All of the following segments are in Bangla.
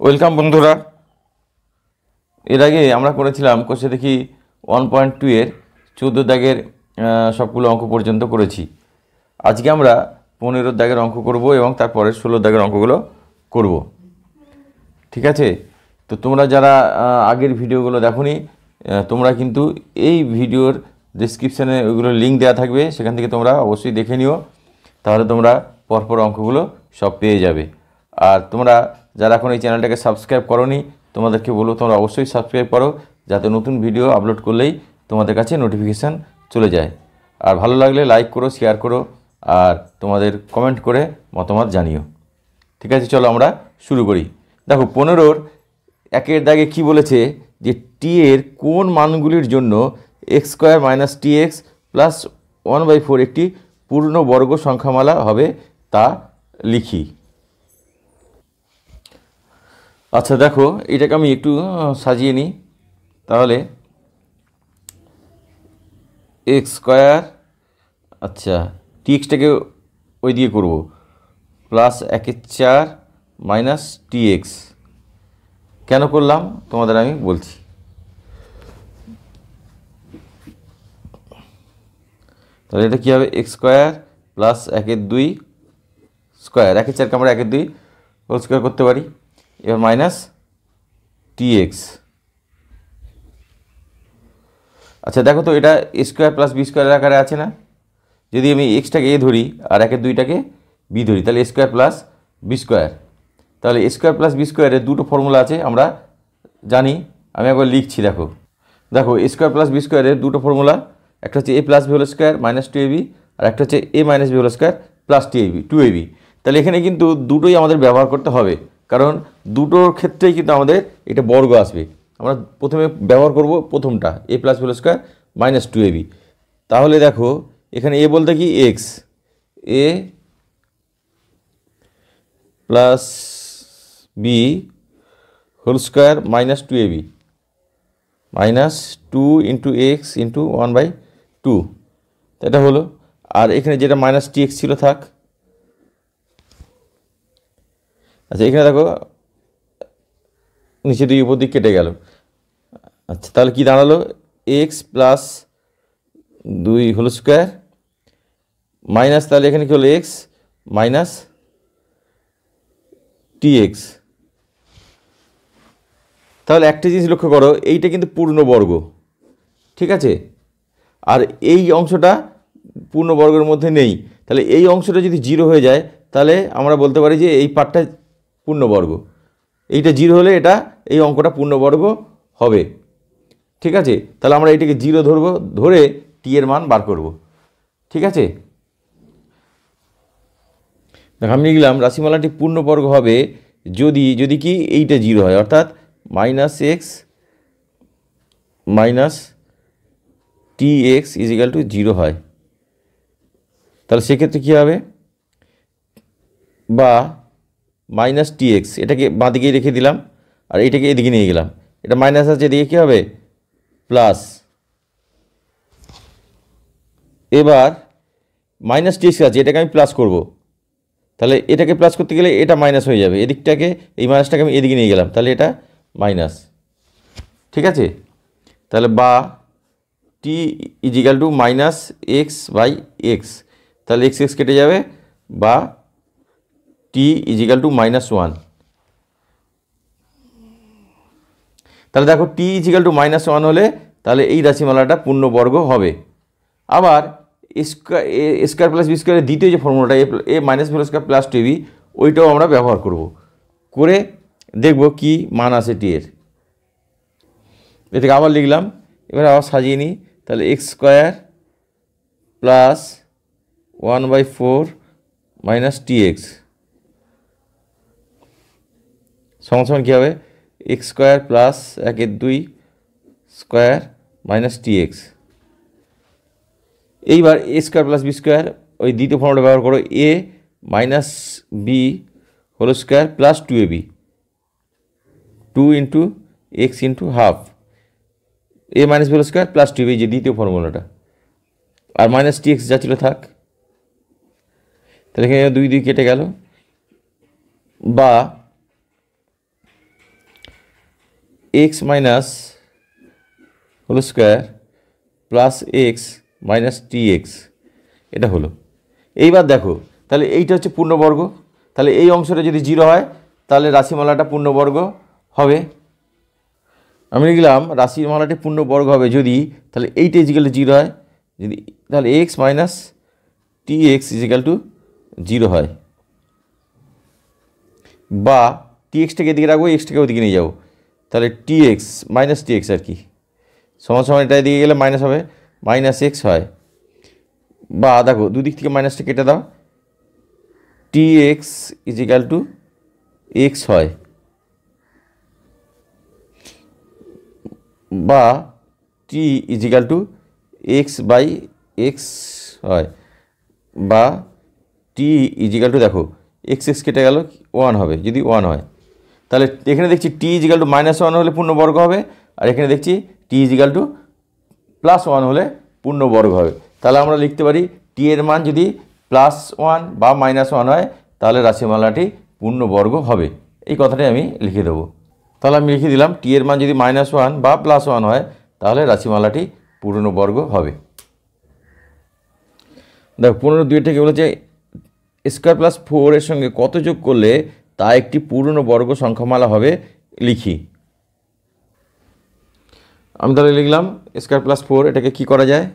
ওয়েলকাম বন্ধুরা। এর আগে আমরা করেছিলাম কোষে দেখি 1.2 এর 14 দাগের সবগুলো অঙ্ক পর্যন্ত করেছি। আজকে আমরা 15 দাগের অঙ্ক করব এবং তারপরে 16 দাগের অঙ্কগুলো করব। ঠিক আছে? তো তোমরা যারা আগের ভিডিওগুলো দেখোনি, তোমরা কিন্তু এই ভিডিওর ডেসক্রিপশানে ওইগুলোর লিঙ্ক দেওয়া থাকবে, সেখান থেকে তোমরা অবশ্যই দেখে নিও। তাহলে তোমরা পরপর অঙ্কগুলো সব পেয়ে যাবে। আর তোমরা যারা এখন এই চ্যানেলটাকে সাবস্ক্রাইব করোনি, তোমাদেরকে বলবো তোমরা অবশ্যই সাবস্ক্রাইব করো, যাতে নতুন ভিডিও আপলোড করলেই তোমাদের কাছে নোটিফিকেশান চলে যায়। আর ভালো লাগলে লাইক করো, শেয়ার করো, আর তোমাদের কমেন্ট করে মতামত জানিও। ঠিক আছে, চলো আমরা শুরু করি। দেখো 15-র একের দাগে কি বলেছে, যে টি এর কোন মানগুলির জন্য x² - tx প্লাস 1/4 একটি পূর্ণবর্গ সংখ্যামালা হবে তা লিখি। আচ্ছা দেখো, এটাকে আমি একটু সাজিয়ে নিই। তাহলে x², আচ্ছা txটাকে ওই দিয়ে করব, প্লাস 1/4 মাইনাস tx। কেন করলাম তোমাদের আমি বলছি। তাহলে এটা কী হবে, x² প্লাস 1/2 স্কোয়ার, 1/4কে আমরা 1/2 হোল স্কোয়ার করতে পারি, এবার মাইনাস tx। আচ্ছা দেখো তো, এটা a² প্লাস b² আকারে আছে না? যদি আমি এক্সটাকে এ ধরি আর 1/2টাকে বি ধরি, তাহলে a² প্লাস b²। তাহলে a² প্লাস b² এর দুটো ফর্মুলা আছে, আমরা জানি। আমি একবার লিখছি, দেখো দেখো a² প্লাস b² এর দুটো ফর্মুলা, একটা হচ্ছে a plus b whole square minus 2ab, আর একটা হচ্ছে a minus b whole square plus 2ab। তাহলে এখানে কিন্তু দুটোই আমাদের ব্যবহার করতে হবে, কারণ দুটোর ক্ষেত্রেই কিন্তু আমাদের এটা বর্গ আসবে। আমরা প্রথমে ব্যবহার করব প্রথমটা, a plus b whole square minus 2ab। তাহলে দেখো এখানে a বলতে কি x, a plus b whole square minus 2ab minus 2 into x into 1/2, এটা হলো। আর এখানে যেটা মাইনাস tx ছিল থাক। আচ্ছা এখানে দেখো নিচে দুই উপর দিক কেটে গেল। আচ্ছা তাহলে কি দাঁড়ালো, x plus 2 whole square minus, তাহলে এখানে কি হলো এক্স মাইনাস tx। তাহলে একটা জিনিস লক্ষ্য করো, এইটা কিন্তু পূর্ণবর্গ, ঠিক আছে? আর এই অংশটা পূর্ণবর্গের মধ্যে নেই। তাহলে এই অংশটা যদি 0 হয়ে যায়, তাহলে আমরা বলতে পারি যে এই পার্টটা পূর্ণবর্গ। এইটা 0 হলে এটা এই অঙ্কটা পূর্ণবর্গ হবে, ঠিক আছে? তাহলে আমরা এটাকে 0 ধরবো, ধরে টি এর মান বার করব, ঠিক আছে? দেখো আমি লিখলাম রাশিমালাটি পূর্ণবর্গ হবে যদি কি এইটা 0 হয়, অর্থাৎ minus x minus tx is equal to 0 হয়। তাহলে সেক্ষেত্রে কী হবে, বা মাইনাস tx, এটাকে বাঁদিকে রেখে দিলাম আর এটাকে এদিকে নিয়ে গেলাম, এটা মাইনাস আছে, এদিকে কী হবে প্লাস। এবার মাইনাস tx আছে, এটাকে আমি প্লাস করব, তাহলে এটাকে প্লাস করতে গেলে এটা মাইনাস হয়ে যাবে, এদিকটাকে এই মাইনাসটাকে আমি এদিকে নিয়ে গেলাম, তাহলে এটা মাইনাস, ঠিক আছে? তাহলে বা t is equal to minus x by x, তাহলে এক্স এক্স কেটে যাবে, বা টি ইজিক্যাল টু -1। তাহলে দেখো টি ইজিক্যাল টু -1 হলে তাহলে এই রাশিমালাটা পূর্ণবর্গ হবে। আবার স্কোয়ার প্লাস বি স্কোয়ারের দ্বিতীয় যে ফর্মুলাটা a minus b square plus 2b, ওইটাও আমরা ব্যবহার করব, করে দেখব কি মান আছে টি এর। এটাকে আবার লিখলাম, এবার আবার সাজিয়ে নিই। তাহলে x² প্লাস 1/4 মাইনাস tx সমান কী হবে, x² plus 1/2 square minus tx। এইবার a² প্লাস b² ওই দ্বিতীয় ফর্মটা ব্যবহার করো, a minus b whole square plus 2ab, 2 into x into half, a minus b whole square plus 2ab, যে দ্বিতীয় ফর্মুলাটা, আর মাইনাস tx যা ছিল থাক। তাহলে এখানে 2 কেটে গেল, বা x minus whole square plus x minus t x, এটা হলো। এইবার দেখো, তাহলে এইটা হচ্ছে পূর্ণবর্গ, তাহলে এই অংশটা যদি 0 হয় তাহলে রাশিমালাটা পূর্ণবর্গ হবে। আমি লিখলাম রাশিমালাটি পূর্ণবর্গ হবে যদি, তাহলে এইটা ইজিক্যাল টু 0 হয়, যদি তাহলে x minus t x is equal to 0 হয়, বা টি এক্সটাকে এদিকে রাখবো, এক্সটাকে ওদিকে নিয়ে যাবো, তাহলে T X minus t x আর কি, সমান সমান এটা এদিকে গেলে মাইনাস হবে, মাইনাস এক্স হয়। বা দেখো দুদিক থেকে মাইনাসটা কেটে দাও, t x is equal to x হয়, বা t is equal to x by x হয়, বা টি ইজিক্যাল টু দেখো এক্স এক্স কেটে গেল 1 হবে, যদি 1 হয় তাহলে এখানে দেখছি টি ইজিক্যাল টু -1 হলে পূর্ণবর্গ হবে, আর এখানে দেখছি টি ইজিক্যাল টু +1 হলে পূর্ণবর্গ হবে। তাহলে আমরা লিখতে পারি টি এর মান যদি +1 বা -1 হয় তাহলে রাশিমালাটি পূর্ণবর্গ হবে। এই কথাটাই আমি লিখে দেবো। তাহলে আমি লিখে দিলাম টি এর মান যদি -1 বা +1 হয় তাহলে রাশিমালাটি পূর্ণবর্গ হবে। দেখো 15(2) থেকে বলেছে স্কোয়ার প্লাস 4 এর সঙ্গে কত যোগ করলে তা একটি পূর্ণবর্গ সংখ্যামালা হবে, লিখি। আমি তাহলে লিখলাম স্কোয়ার প্লাস 4, এটাকে কি করা যায়,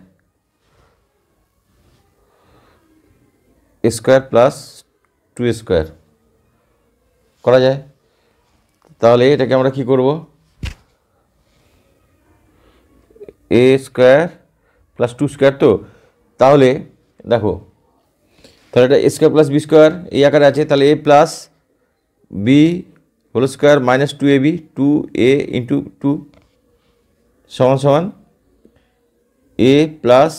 স্কোয়ার প্লাস 2 স্কোয়ার করা যায়। তাহলে এটাকে আমরা কি করব, এ স্কোয়ার প্লাস 2 স্কোয়ার, তো তাহলে দেখো তাহলে এটা স্কোয়ার প্লাস বি স্কোয়ার এই আকারে আছে, তাহলে a plus b whole square minus 2ab 2a into 2 সমান সমান a plus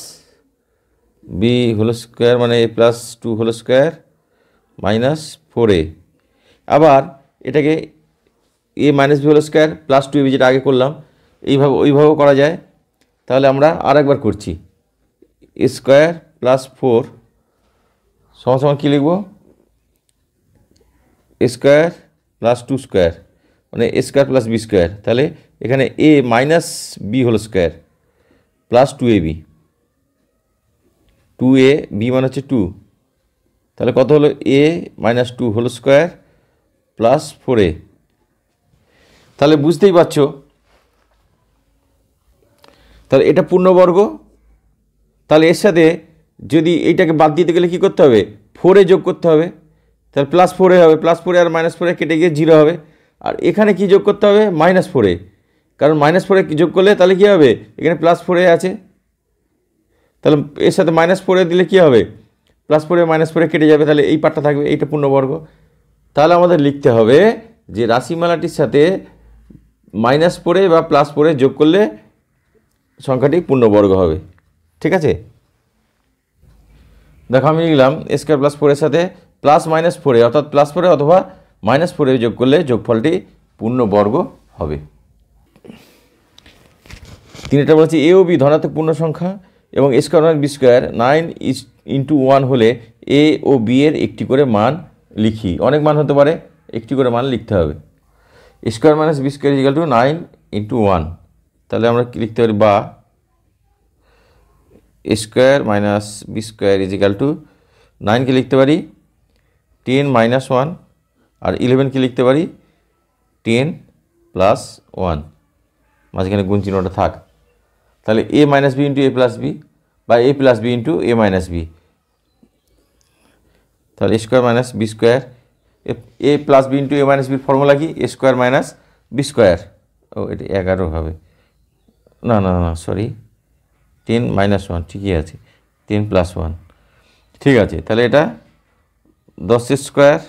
b whole square মানে a plus 2 whole square minus 4a। আবার এটাকে a minus b whole square plus 2ab যেটা আগে করলাম ওইভাবেও করা যায়। তাহলে আমরা আর একবার করছি, স্কোয়ার প্লাস 4 সমান সমান কী লিখব, স্কোয়ার প্লাস 2 স্কোয়ার মানে স্কোয়ার প্লাস বি স্কোয়ার, তাহলে এখানে a minus b whole square plus 2ab, 2a b মানে হচ্ছে 2, তাহলে কত হলো a minus 2 whole square plus 4a। তাহলে বুঝতেই পারছো, তাহলে এটা পূর্ণবর্গ। তাহলে এর সাথে যদি এইটাকে বাদ দিতে গেলে কী করতে হবে, 4a যোগ করতে হবে, তাহলে +4a হবে, +4a আর -4a কেটে গিয়ে 0 হবে। আর এখানে কি যোগ করতে হবে, -4a, কারণ -4a যোগ করলে তাহলে কী হবে, এখানে +4a আছে, তাহলে এর সাথে -4a দিলে কী হবে, +4a -4a কেটে যাবে, তাহলে এই পার্টটা থাকবে, এইটা পূর্ণবর্গ। তাহলে আমাদের লিখতে হবে যে রাশিমালাটির সাথে -4a বা +4a যোগ করলে সংখ্যাটি পূর্ণবর্গ হবে। ঠিক আছে, দেখো আমি লিখলাম স্কোয়ার প্লাস 4 এর সাথে +-4a অর্থাৎ +4a অথবা -4a যোগ করলে যোগফলটি পূর্ণবর্গ হবে। 3টা বলছি এ ও বি ধনাত্মক পূর্ণ সংখ্যা এবং স্কোয়ার মাইনাস বি স্কোয়ার 9:1 হলে এ ও বি এর একটি করে মান লিখি। অনেক মান হতে পারে, একটি করে মান লিখতে হবে। Square minus b square equal to 9:1, তাহলে আমরা কি লিখতে পারি, বা square minus b square is equal to 9কে লিখতে পারি 10 - 1 আর 11কে লিখতে পারি 10 + 1, মাঝখানে গুণ চিহ্নটা থাক। তাহলে a minus b into a plus b বা a plus b into a minus b, তাহলে square minus b square, a plus b into a minus বির ফর্মুলা কি, a square minus b square. ও এটা 11 হবে, না না না সরি 10 - 1 ঠিকই আছে, 10 + 1 ঠিক আছে। তাহলে এটা 10 স্কোয়ার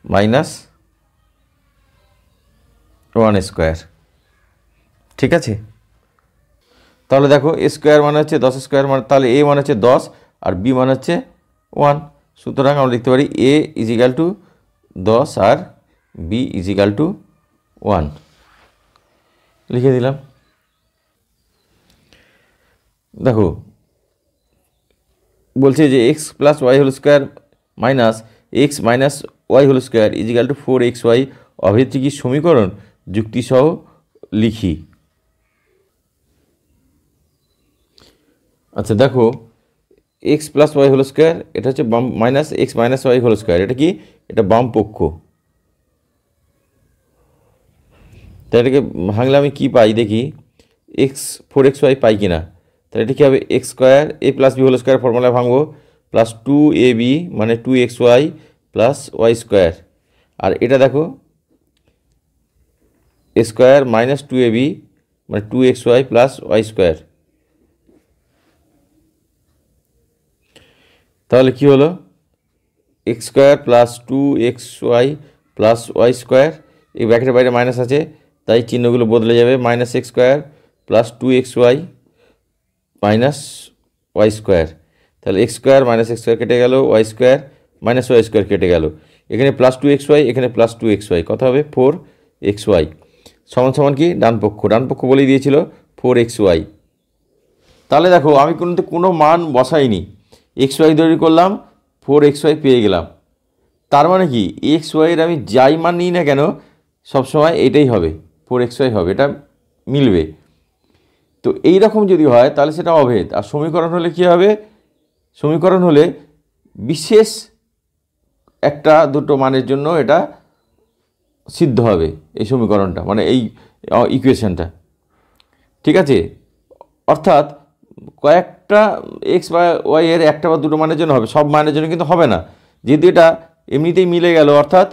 মাইনাস 1 স্কোয়ার, ঠিক আছে। তাহলে দেখো এ স্কোয়ার মানে হচ্ছে 10 স্কোয়ার, মানে তাহলে এ মানে হচ্ছে 10 আর বি মানে হচ্ছে 1, সুতরাং আমরা লিখতে পারি এ ইজ ইকাল টু 10 আর বি ইজ ইকাল টু 1, লিখে দিলাম। দেখো বলছে যে x + y whole square minus x - y whole square is equal to 4xy অভিত্তিক সমীকরণ যুক্তিসহ লিখি। আচ্ছা দেখো, x plus y whole square, এটা হচ্ছে বাম minus x minus y whole square, এটা কি, এটা বাম পক্ষ। তাই এটাকে ভাঙলে আমি কী পাই দেখি, এক্স 4xy পাই কিনা। তাহলে এটা কী হবে, x square a plus b whole square formula ভাঙবো, প্লাস 2ab মানে 2xy প্লাস ওয়াই স্কোয়ার। আর এটা দেখো এ স্কোয়ার মাইনাস 2ab মানে 2xy প্লাস ওয়াই স্কোয়ার। তাহলে কি হলো, x square plus 2xy plus y square, এই ব্র্যাকেটের বাইরে মাইনাস আছে তাই চিহ্নগুলো বদলে যাবে, minus x square plus 2xy minus y square. তাহলে x square minus x square কেটে গেল, y square minus y square কেটে গেল, এখানে প্লাস 2xy এখানে প্লাস 2xy, কত হবে 4xy সমান সমান কি, ডান পক্ষ বলেই দিয়েছিল 4xy। তাহলে দেখো আমি কোনো মান বসাইনি, xy তৈরি করলাম, 4xy পেয়ে গেলাম। তার মানে কি, xy-এর আমি যাই মান নিই না কেন সবসময় এটাই হবে, 4xy হবে, এটা মিলবে। তো এই রকম যদি হয় তাহলে সেটা অভেদ। আর সমীকরণ হলে কী হবে, সমীকরণ হলে বিশেষ একটা দুটো মানের জন্য এটা সিদ্ধ হবে, এই সমীকরণটা মানে এই ইকুয়েশনটা, ঠিক আছে। অর্থাৎ কয়েকটা এক্স বা ওয়াই এর একটা বা দুটো মানের জন্য হবে, সব মানের জন্য কিন্তু হবে না। যেহেতু এটা এমনিতেই মিলে গেল, অর্থাৎ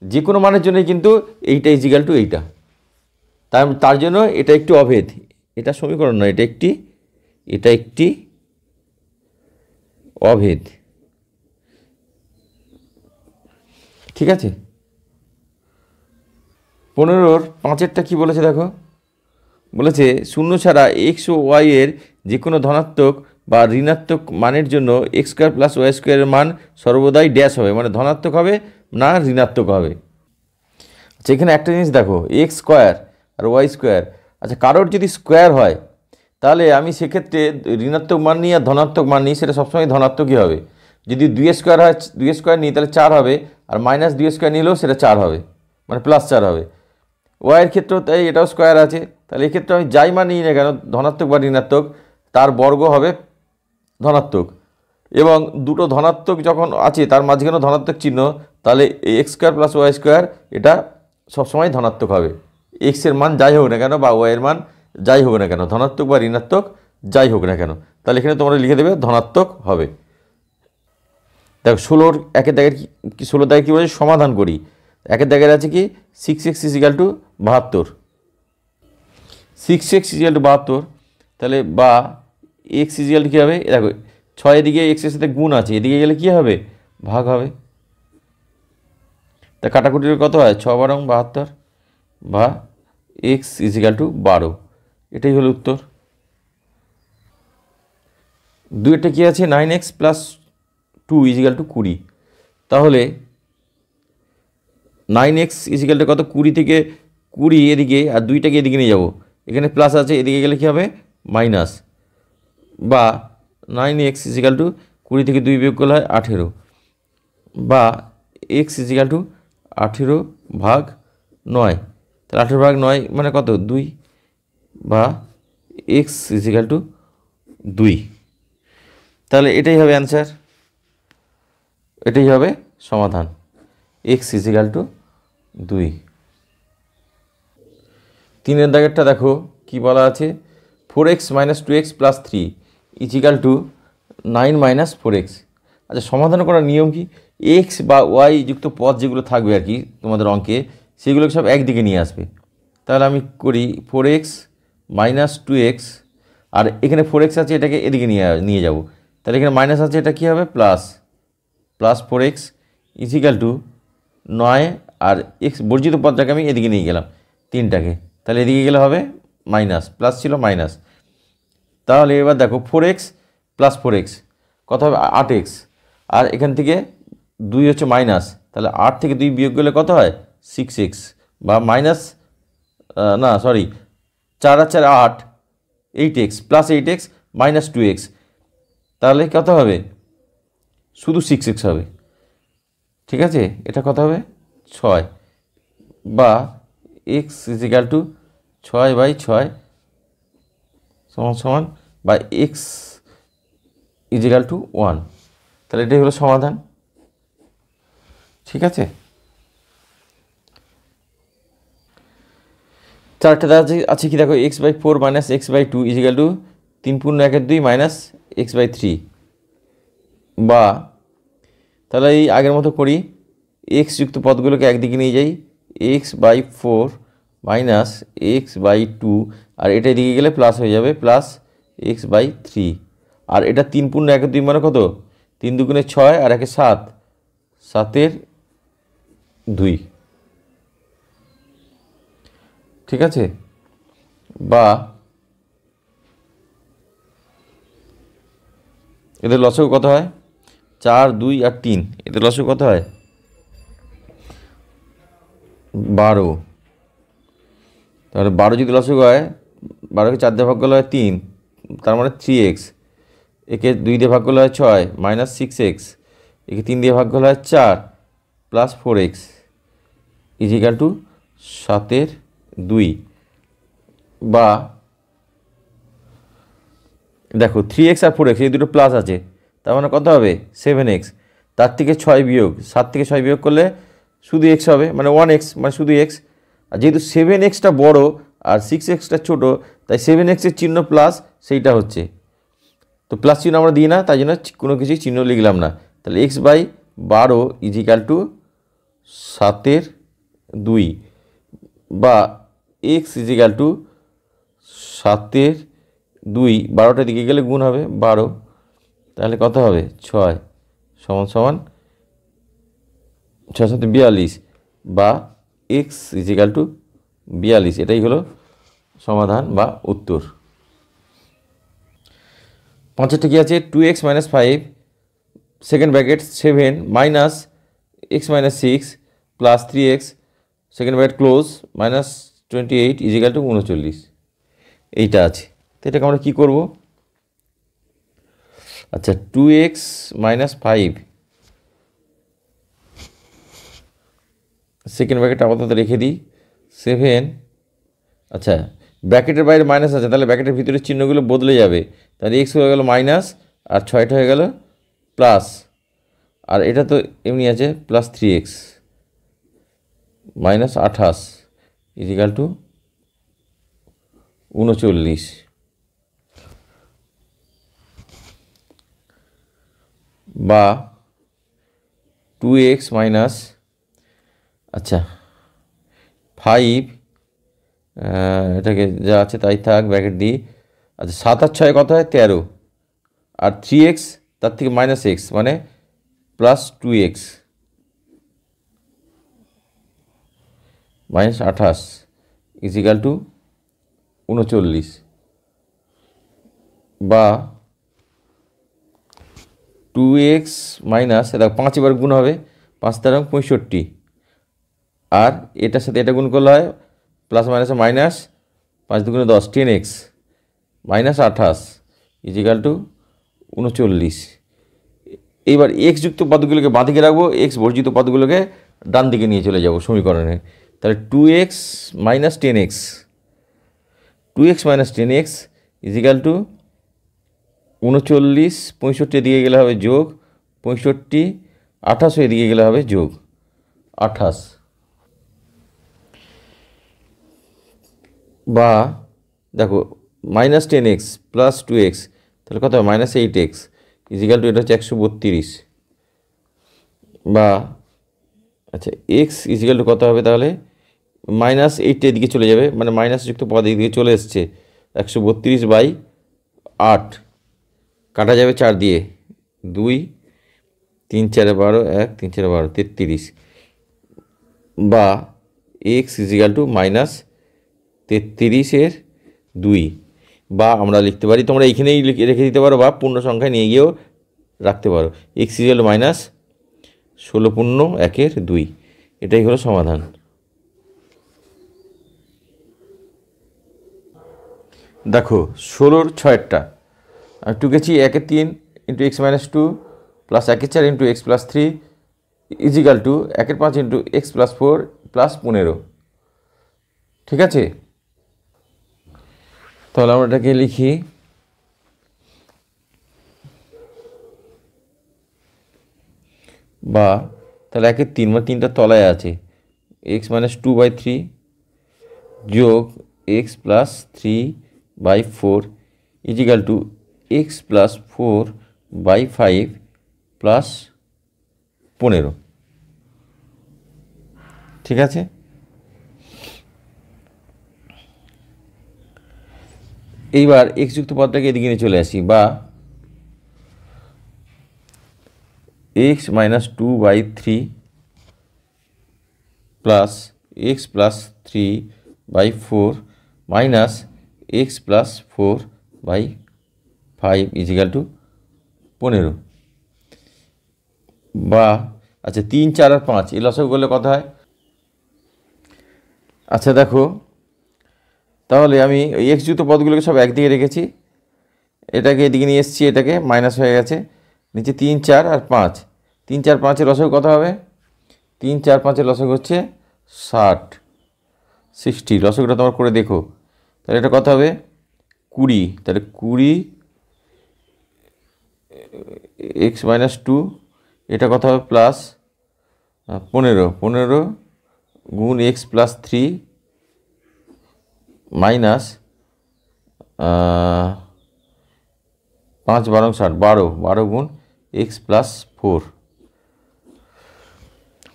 যে কোনো মানের জন্যই কিন্তু এইটা ইজিক্যাল টু এইটা, তার জন্য এটা একটি অভেদ, এটা সমীকরণ নয়, এটা একটি অভেদ, ঠিক আছে। 15-র 5-এরটা কী বলেছে দেখো, বলেছে শূন্য ছাড়া এক্স ও ওয়াই এর যে কোনো ধনাত্মক বা ঋণাত্মক মানের জন্য এক্স স্কোয়ার প্লাস ওয়াই স্কোয়ারের মান সর্বদাই ড্যাশ হবে, মানে ধনাত্মক হবে না ঋণাত্মক হবে। আচ্ছা এখানে একটা জিনিস দেখো, এক্স স্কোয়ার আর ওয়াই স্কোয়ার, আচ্ছা কারোর যদি স্কোয়ার হয় তাহলে আমি সেক্ষেত্রে ঋণাত্মক মান নিই আর ধনাত্মক মান নিই, সেটা সবসময় ধনাত্মকই হবে। যদি 2 স্কোয়ার হয়, 2 স্কোয়ার নিই তাহলে 4 হবে, আর মাইনাস 2 স্কোয়ার নিলেও সেটা 4 হবে, মানে প্লাস 4 হবে। ওয়াইয়ের ক্ষেত্রেও তাই, এটাও স্কোয়ার আছে, তাহলে এক্ষেত্রে আমি যাই মান নিই না কেন ধনাত্মক বা ঋণাত্মক, তার বর্গ হবে ধনাত্মক। এবং দুটো ধনাত্মক যখন আছে তার মাঝখানেও ধনাত্মক চিহ্ন, তাহলে x square plus y square এটা সবসময় ধনাত্মক হবে, এক্সের মান যাই হোক না কেন বা ওয়াইয়ের মান যাই হোক না কেন, ধনাত্মক বা ঋণাত্মক যাই হোক না কেন, তাহলে এখানে তোমরা লিখে দেবে ধনাত্মক হবে। দেখো 16-র 1-এর দাগের 16 দাগে কী বলছে, সমাধান করি। 1-এর দাগের আছে কি, 6x is equal two 72, 6x is equal two 72, তাহলে বা এক্স ইজিক্যাল টু কী হবে, দেখো 6 এদিকে এক্সের সাথে গুণ আছে, এদিকে গেলে কী হবে, ভাগ হবে। তা কাটাকুটির কত হয়, 6 বারং 72 বা এক্স ইজিক্যাল টু 12, এটাই হলো উত্তর। 2-এরটা কী আছে, 9x প্লাস 2 ইজিক্যাল টু 20, তাহলে 9x ইজিক্যাল টু কত, 20 থেকে 20 এদিকে আর 2টাকে এদিকে নিয়ে যাব, এখানে প্লাস আছে, এদিকে গেলে কী হবে মাইনাস, বা 9x ইজিক্যাল টু 20 থেকে 2 বিয়োগ করলে হয় 18, বা এক্স ইজিক্যাল টু 18 ভাগ 9, তাহলে 18 ভাগ 9 মানে কত 2, বা এক্স ইজিক্যাল টু 2, তাহলে এটাই হবে অ্যান্সার, এটাই হবে সমাধান, এক্স ইজিক্যাল টু 2। 3-এর দাগেরটা দেখো কি বলা আছে, 4x minus 2x plus 3 is equal to 9 minus 4x। আচ্ছা সমাধান করার নিয়ম কি, এক্স বা ওয়াই যুক্ত পদ যেগুলো থাকবে আর কি তোমাদের অঙ্কে, সেগুলোকে সব একদিকে নিয়ে আসবে। তাহলে আমি করি 4x মাইনাস 2x, আর এখানে 4x আছে, এটাকে এদিকে নিয়ে যাব, তাহলে এখানে মাইনাস আছে, এটা কী হবে plus 4x is equal to 9, R x বর্জিত পদটাকে আমি এদিকে নিয়ে গেলাম 3টাকে, তাহলে এদিকে গেলে হবে মাইনাস, প্লাস ছিল মাইনাস। তাহলে এবার দেখো 4x প্লাস 4x কত হবে 8x, আর এখান থেকে 2 হচ্ছে মাইনাস, তাহলে 8 থেকে 2 বিয়োগ করলে কত হয় 6x, বা মাইনাস না সরি 4 আর 4 8, 8x plus 8x minus 2x, তাহলে কত হবে শুধু 6x হবে, ঠিক আছে। এটা কত হবে 6, বা এক্স ইজিক্যাল টু 6/6 সমান সমান বা এক্স ইজিক্যাল টু 1। তাহলে এটাই হলো সমাধান। ঠিক আছে, চারটে আছে কি দেখো, x/4 minus x/2 is equal two 3×1=2 minus x/3। বা তাহলে এই আগের মতো করি, এক্স যুক্ত পদগুলোকে একদিকে নিয়ে যাই, x/4 মাইনাস x/2, আর এটা এদিকে গেলে প্লাস হয়ে যাবে, প্লাস x/3। আর এটা 3×1=2 মানে কত, 3 × 2 = 6 আর 1 = 7, 7/2। ঠিক আছে, বা এদের লসাগু কত হয়, 4, 2 আর 3, এদের লসাগু কত হয় 12। তাহলে 12 যদি লসাগু হয়, 12কে 4 দিয়ে ভাগ করলে হয় 3, তার মানে 3x। একে 2 দিয়ে ভাগ করলে হয় 6 মাইনাস 6x। একে 3 দিয়ে ভাগ করলে হয় 4 প্লাস 4x ইজিক্যাল টু 7/2। বা দেখো 3x আর 4x এই দুটো প্লাস আছে, তার মানে কত হবে 7x। তার থেকে 6 বিয়োগ, 7 থেকে 6 বিয়োগ করলে শুধু x হবে, মানে 1x, মানে শুধু x। আর যেহেতু 7xটা বড় আর 6xটা ছোটো, তাই 7xের চিহ্ন প্লাস, সেইটা হচ্ছে। তো প্লাস চিহ্ন আমরা দিই না, তাই জন্য কোনো কিছুই চিহ্ন লিখলাম না। তাহলে x/12 ইজিক্যাল টু 7/2 বা x ইজিক্যাল টু 7/2, 12টার দিকে গেলে গুণ হবে 12, তাহলে কত হবে 6 সমান সমান 6 7 42 বা x ইজিক্যাল টু 42। এটাই হলো সমাধান বা উত্তর। পাঁচেরটা কি আছে, 2x - 5 second bracket 7 minus x - 6 plus 3x second bracket close minus 28 is equal to 39। এইটা আছে, তো এটাকে আমরা কী করবো, আচ্ছা 2x - 5 সেকেন্ড ব্র্যাকেট আপাতত রেখে দিই, 7, আচ্ছা ব্র্যাকেটের বাইরে মাইনাস আছে, তাহলে ব্র্যাকেটের ভিতরে চিহ্নগুলো বদলে যাবে। তাহলে এক্স হয়ে গেল মাইনাস, আর 6টা হয়ে গেল প্লাস, আর এটা তো এমনি আছে plus 3x minus 28 is equal to 39। বা 2x মাইনাস, আচ্ছা 5, এটাকে যা আছে তাই থাক, ব্র্যাকেট দিই। আচ্ছা 7 আর 6 কত হয় 13, আর 3x তার থেকে মাইনাস এক্স মানে plus 2x minus 28 is equal to 39। বা 2x মাইনাস, এটা 5 এবার গুণ হবে, 5 × 65, আর এটার সাথে এটা গুণ করলে হয় প্লাস মাইনাসে minus, 5 × 2 = 10, 10x minus 28 is equal to 39। এইবার এক্স যুক্ত পদগুলোকে বাঁ দিকে রাখবো, এক্স বর্জিত পদগুলোকে ডান দিকে নিয়ে চলে যাব সমীকরণে। তাহলে 2x - 10x, 2x - 10x is equal to 39, 65 এদিকে গেলে হবে যোগ 65, 28 এদিকে গেলে হবে যোগ 28। বা দেখো -10x প্লাস 2x, তাহলে কত হবে -8x ইজিক্যাল টু, এটা হচ্ছে 132। বা আচ্ছা এক্স ইজিক্যাল টু কত হবে, তাহলে -8টা এদিকে চলে যাবে, মানে মাইনাস যুক্ত পদ এদিকে চলে এসছে, 132/8 কাটা যাবে 4 দিয়ে, 2 3 4 12, 1 3 4 12, 33। বা এক্স ইজিক্যাল টু -33/2। বা আমরা লিখতে পারি, তোমরা এইখানেই রেখে দিতে পারো বা পূর্ণ সংখ্যায় নিয়ে গিয়েও রাখতে পারো, এক্স ইজিক্যাল টু -16/1/2। এটাই হলো সমাধান। দেখো 16-র 6টা আমি টুকেছি, 1/3 × x - 2 plus 1/4 × x + 3 is equal to 1/5 × x + 4 plus 15। ঠিক আছে, তাহলে আমরা এটাকে লিখি বা তাহলে 1/3 মানে 3টা তলায় আছে x - 2/3 যোগ x + 3/4 is equal to x + 4/5 plus 15। ঠিক আছে, এইবার x যুক্ত পদটাকে এদিকে নিয়ে চলে আসি বা x - 2/3 plus x + 3/4 minus x + 4/5 is equal to 15। বা আচ্ছা 3, 4 আর 5 এই লসাগু করলে কত হয়? আচ্ছা দেখো, তাহলে আমি ওই এক্স যুক্ত পদগুলোকে সব একদিকে রেখেছি, এটাকে এদিকে নিয়ে এসেছি, এটাকে মাইনাস হয়ে গেছে, নিচে 3, 4 আর 5, 3, 4, 5-এর লসাগু কত হবে? 3, 4, 5-এর লসাগু হচ্ছে 60। লসাগুটা তোমার করে দেখো, তাহলে এটা কত হবে? 20। তাহলে 20 x - 2, এটা কত হবে? প্লাস 15 গুণ x + 3 মাইনাস 5, 12, 60, 12 গুণ x + 4।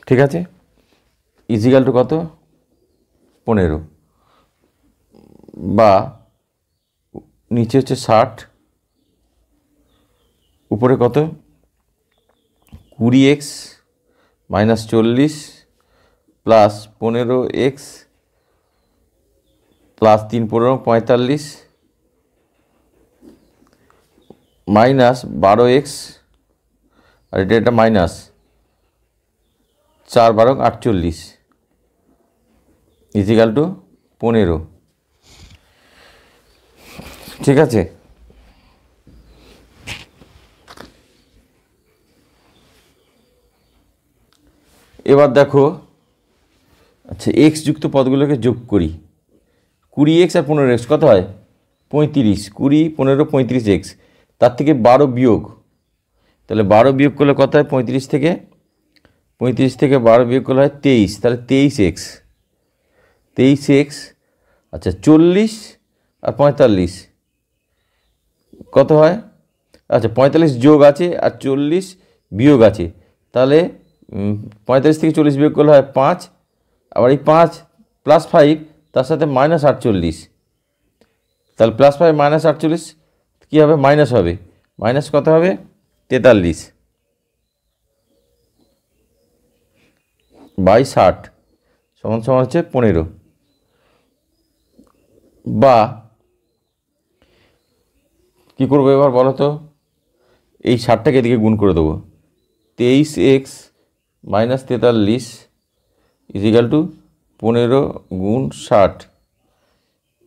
ঠিক আছে, ইজিক্যাল টু কত? 15। বা নিচে হচ্ছে 60, উপরে কত? 20x - 40 plus 15x plus 3, 15, 45 minus 12x, আর এটা মাইনাস 4, 12, 48 ইজিক্যাল টু 15। ঠিক আছে, এবার দেখো, আচ্ছা এক্স যুক্ত পদগুলোকে যোগ করি। 20x আর 15x কত হয়? 35। 20, 15, 35x, তার থেকে 12 বিয়োগ, তাহলে 12 বিয়োগ করলে কত হয়? 35 থেকে 12 বিয়োগ করলে হয় 23, তাহলে 23x। আচ্ছা 40 আর 45 কত হয়? আচ্ছা 45 যোগ আছে আর 40 বিয়োগ আছে, তাহলে 45 থেকে 40 বিয়োগ করলে হয় 5, আবার এই 5 প্লাস 5 তার সাথে মাইনাস 48, তাহলে প্লাস 5 মাইনাস 48 কী হবে? মাইনাস হবে, মাইনাস কত হবে? 43 বাই 60 সমান সমান হচ্ছে 15। বা কী করবো এবার বলো তো? এই 60টাকে এদিকে গুণ করে দেবো, 23x - 43 ইজিক্যাল টু 15 গুণ 60।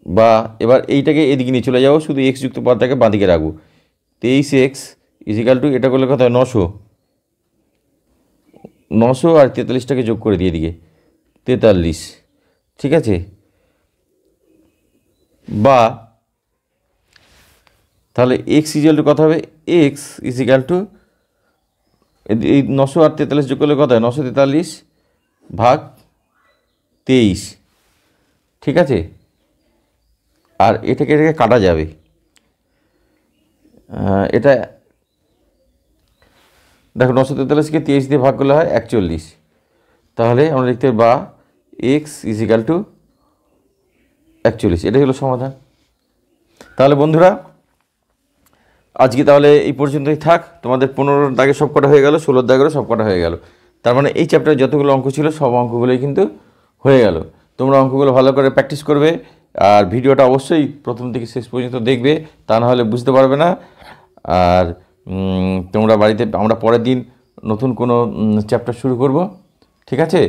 বা এবার এইটাকে এদিকে নিয়ে চলে যাবো, শুধু এক্স যুক্ত পদটাকে বাঁদিকে রাখবো। 23x ইজিক্যাল টু এটা করলে কত হয়? 900 আর 43টাকে যোগ করে দিয়ে এদিকে 43। ঠিক আছে, বা তাহলে এক্স ইজিক্যাল টু কত হবে? এক্স ইজিক্যাল টু এই 900 আর 43 যোগ করলে কত হয়? 943 ভাগ 23। ঠিক আছে, আর এটাকে কাটা যাবে, এটা দেখো 943কে 23 দিয়ে ভাগ করলে হয় 41, তাহলে আমরা লিখতে বা এক্স ইজিক্যাল টু 41। এটাই হলো সমাধান। তাহলে বন্ধুরা আজকে তাহলে এই পর্যন্তই থাক। তোমাদের 15 দাগে সব কটা হয়ে গেল, 16 দাগেরও সব কটা হয়ে গেল। তার মানে এই চ্যাপ্টারে যতগুলো অঙ্ক ছিল সব অঙ্কগুলোই কিন্তু হয়ে গেল। তোমরা অঙ্কগুলো ভালো করে প্র্যাকটিস করবে, আর ভিডিওটা অবশ্যই প্রথম থেকে শেষ পর্যন্ত দেখবে, তা না হলে বুঝতে পারবে না। আর তোমরা বাড়িতে, আমরা পরের দিন নতুন কোনো চ্যাপ্টার শুরু করব। ঠিক আছে,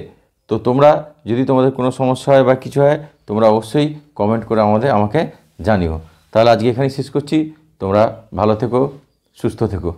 তো তোমরা যদি তোমাদের কোনো সমস্যা হয় বা কিছু হয়, তোমরা অবশ্যই কমেন্ট করে আমাকে জানিও। তাহলে আজকে এখানেই শেষ করছি। তোমরা ভালো থেকো, সুস্থ থেকো।